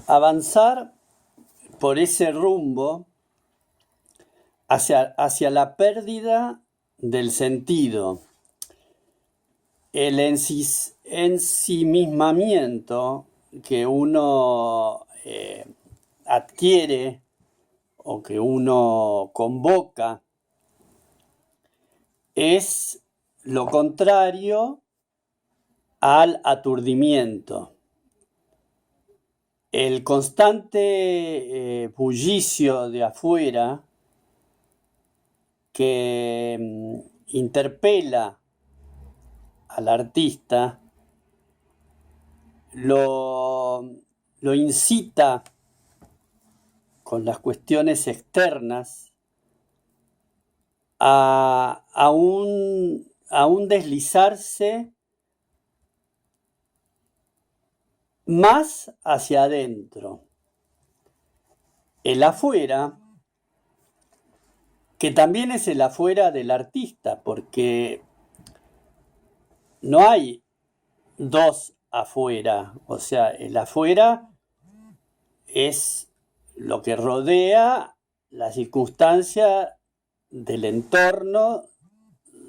Avanzar por ese rumbo hacia la pérdida del sentido, el ensimismamiento que uno adquiere o que uno convoca, es lo contrario al aturdimiento. El constante bullicio de afuera que interpela al artista lo incita con las cuestiones externas a un deslizarse más hacia adentro. El afuera, que también es el afuera del artista, porque no hay dos afuera, o sea, el afuera es lo que rodea la circunstancia del entorno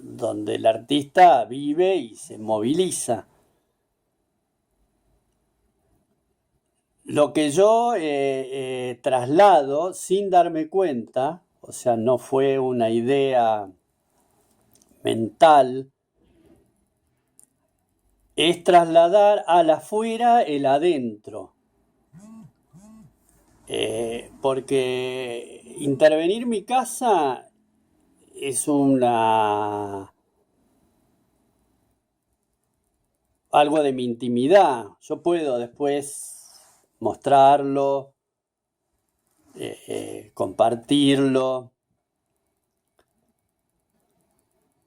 donde el artista vive y se moviliza. Lo que yo traslado sin darme cuenta, o sea, no fue una idea mental, es trasladar al afuera el adentro. Porque intervenir mi casa es algo de mi intimidad. Yo puedo después mostrarlo, compartirlo,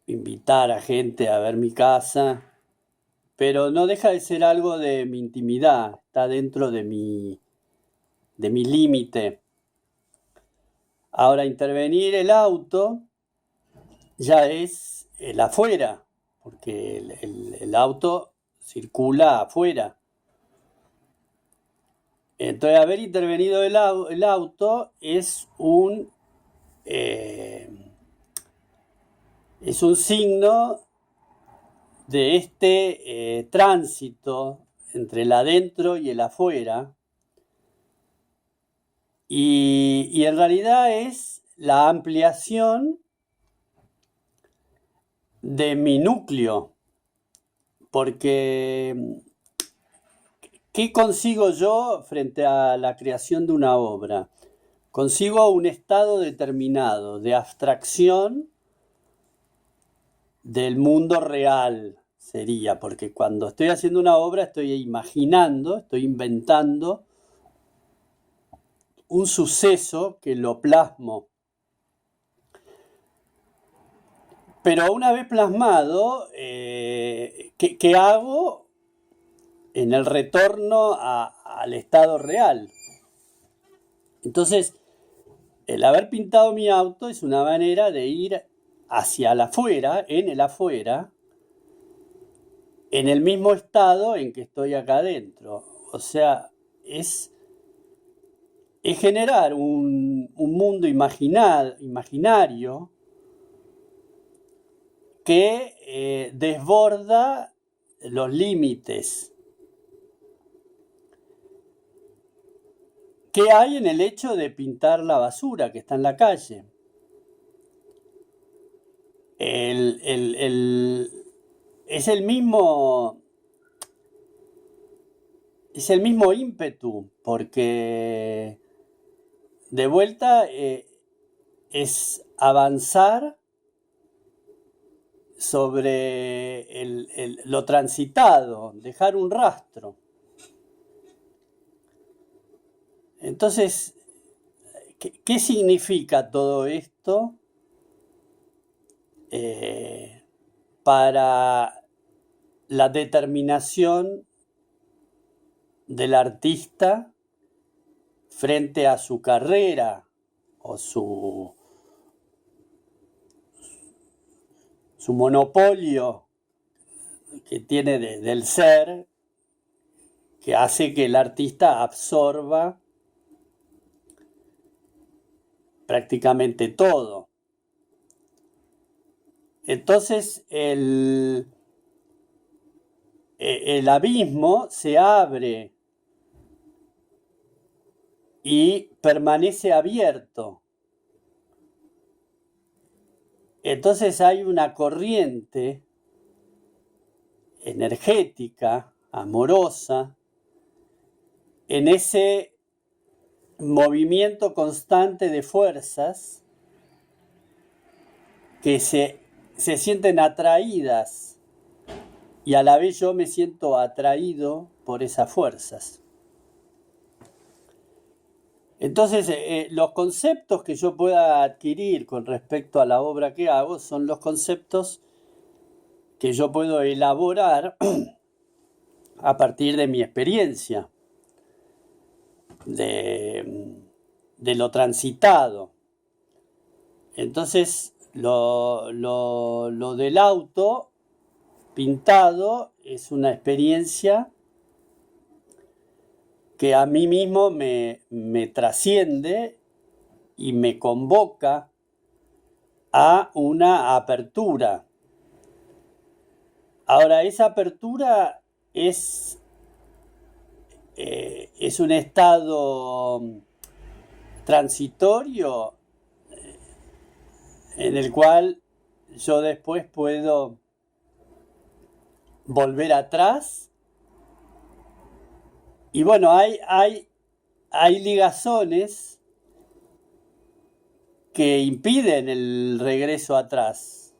invitar a gente a ver mi casa, pero no deja de ser algo de mi intimidad, está dentro de mi límite. Ahora, intervenir el auto ya es el afuera, porque el auto circula afuera. Entonces, haber intervenido el auto es un signo de este tránsito entre el adentro y el afuera, y en realidad es la ampliación de mi núcleo, porque ¿qué consigo yo frente a la creación de una obra? Consigo un estado determinado de abstracción del mundo real, sería, porque cuando estoy haciendo una obra estoy imaginando, estoy inventando un suceso que lo plasmo. Pero una vez plasmado, ¿qué hago en el retorno al estado real? Entonces, el haber pintado mi auto es una manera de ir hacia el afuera, en el mismo estado en que estoy acá adentro. O sea, es generar un mundo imaginario que desborda los límites que hay en el hecho de pintar la basura que está en la calle. Es el mismo ímpetu, porque de vuelta es avanzar sobre lo transitado, dejar un rastro. Entonces, ¿qué significa todo esto para la determinación del artista frente a su carrera o su monopolio que tiene del ser, que hace que el artista absorba prácticamente todo. Entonces el abismo se abre y permanece abierto. Entonces hay una corriente energética, amorosa, en ese movimiento constante de fuerzas que se sienten atraídas y a la vez yo me siento atraído por esas fuerzas. Entonces, los conceptos que yo pueda adquirir con respecto a la obra que hago son los conceptos que yo puedo elaborar a partir de mi experiencia, de lo transitado. Entonces, lo del auto pintado es una experiencia que a mí mismo me trasciende y me convoca a una apertura. Ahora, esa apertura es un estado transitorio en el cual yo después puedo volver atrás. Y bueno, hay ligazones que impiden el regreso atrás.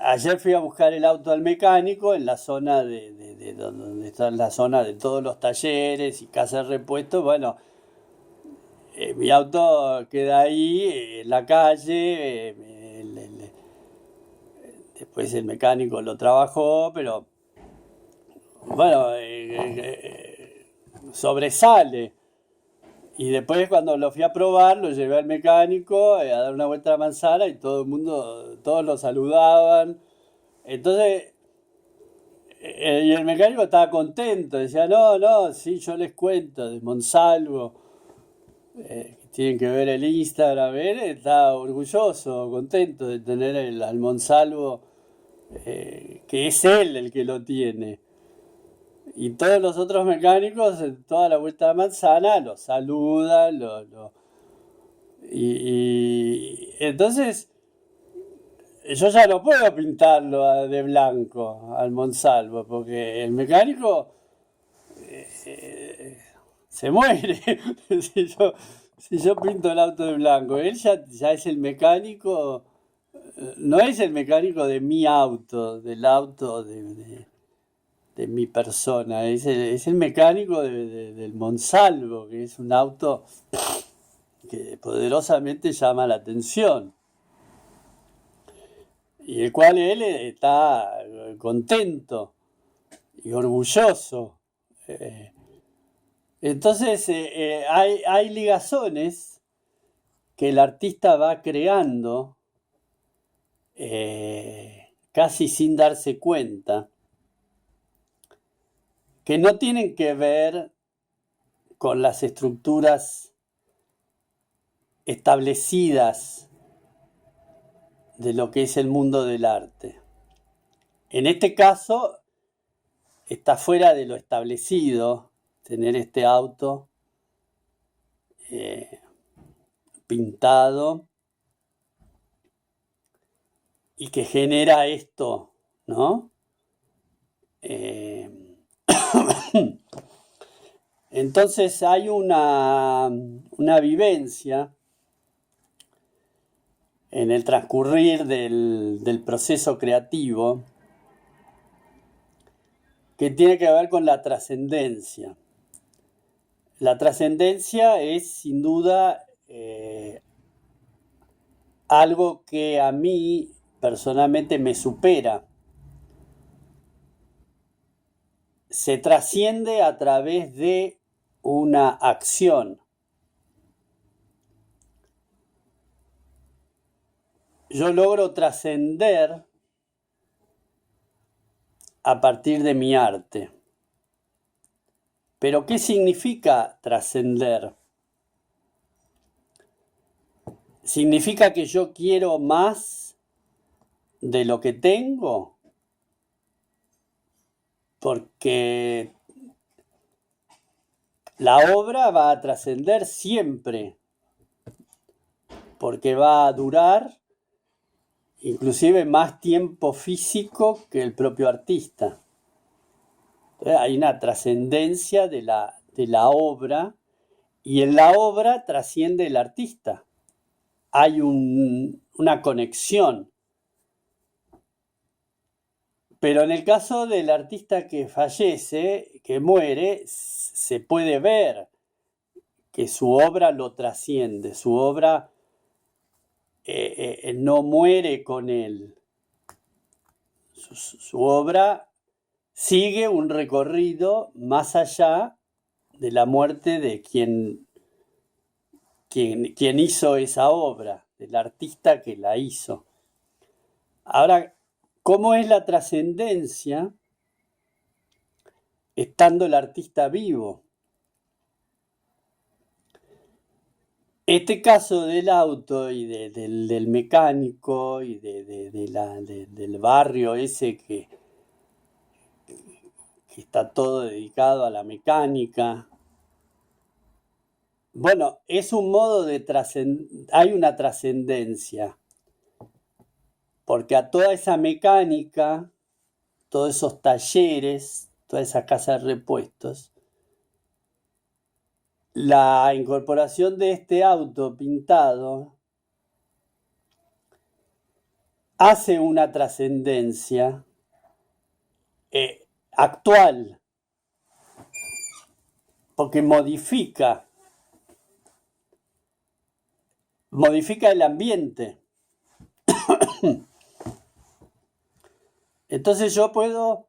Ayer fui a buscar el auto al mecánico en la zona de donde está la zona de todos los talleres y casas de repuesto. Bueno, mi auto queda ahí en la calle. Después el mecánico lo trabajó, pero bueno, sobresale. Y después cuando lo fui a probar, lo llevé al mecánico a dar una vuelta a la manzana y todo el mundo, todos lo saludaban. Entonces, y el mecánico estaba contento, decía, no, sí, yo les cuento de Monsalvo, que tienen que ver el Instagram, él está orgulloso, contento de tener al Monsalvo, que es él el que lo tiene. Y todos los otros mecánicos, en toda la vuelta de manzana, lo saludan, y entonces yo ya no puedo pintarlo de blanco al Monsalvo, porque el mecánico se muere si yo pinto el auto de blanco. Él ya es el mecánico, no es el mecánico de mi auto, del auto de mi persona, es el mecánico del Monsalvo, que es un auto que poderosamente llama la atención y el cual él está contento y orgulloso. Entonces hay ligazones que el artista va creando casi sin darse cuenta, que no tienen que ver con las estructuras establecidas de lo que es el mundo del arte. En este caso, está fuera de lo establecido tener este auto pintado y que genera esto, ¿no? Entonces hay una vivencia en el transcurrir del proceso creativo que tiene que ver con la trascendencia. La trascendencia es sin duda algo que a mí personalmente me supera. Se trasciende a través de una acción. Yo logro trascender a partir de mi arte. Pero ¿qué significa trascender? ¿Significa que yo quiero más de lo que tengo? Porque la obra va a trascender siempre, porque va a durar inclusive más tiempo físico que el propio artista. Entonces, hay una trascendencia de la obra, y en la obra trasciende el artista. Hay una conexión. Pero en el caso del artista que fallece, que muere, se puede ver que su obra lo trasciende, su obra no muere con él. Su obra sigue un recorrido más allá de la muerte de quien hizo esa obra, del artista que la hizo. Ahora, ¿cómo es la trascendencia estando el artista vivo? Este caso del auto y del mecánico y del barrio ese que está todo dedicado a la mecánica, bueno, es un modo de trascender, hay una trascendencia, porque a toda esa mecánica, todos esos talleres, toda esa casa de repuestos, la incorporación de este auto pintado hace una trascendencia actual, porque modifica el ambiente. Entonces yo puedo,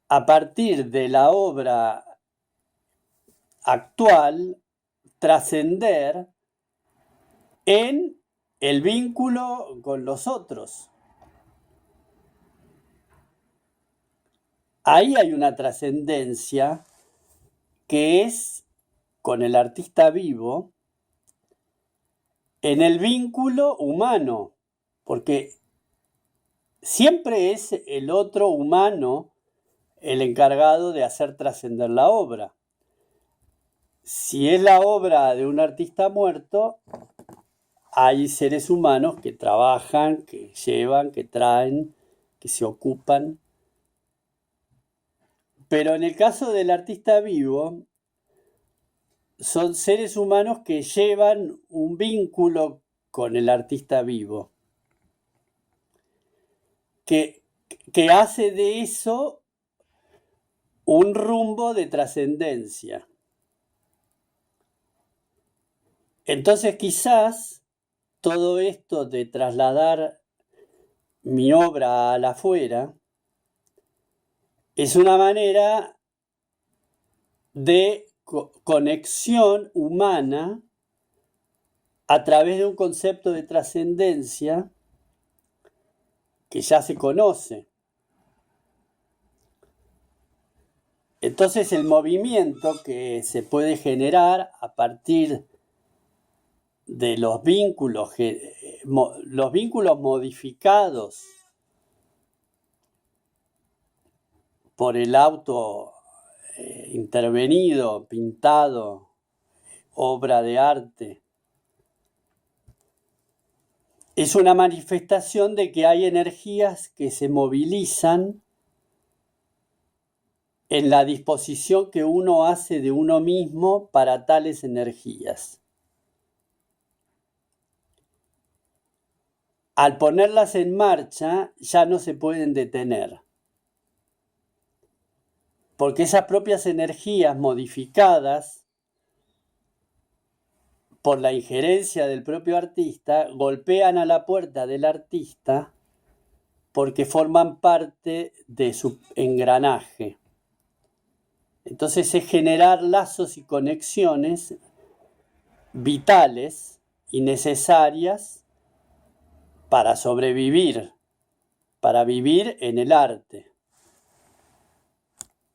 a partir de la obra actual, trascender en el vínculo con los otros. Ahí hay una trascendencia que es con el artista vivo en el vínculo humano, porque siempre es el otro humano el encargado de hacer trascender la obra. Si es la obra de un artista muerto, hay seres humanos que trabajan, que llevan, que traen, que se ocupan. Pero en el caso del artista vivo, son seres humanos que llevan un vínculo con el artista vivo, que hace de eso un rumbo de trascendencia. Entonces quizás todo esto de trasladar mi obra al afuera es una manera de conexión humana a través de un concepto de trascendencia que ya se conoce. Entonces el movimiento que se puede generar a partir de los vínculos modificados por el auto intervenido, pintado, obra de arte, es una manifestación de que hay energías que se movilizan en la disposición que uno hace de uno mismo para tales energías. Al ponerlas en marcha, ya no se pueden detener, porque esas propias energías modificadas por la injerencia del propio artista golpean a la puerta del artista porque forman parte de su engranaje. Entonces es generar lazos y conexiones vitales y necesarias para sobrevivir, para vivir en el arte.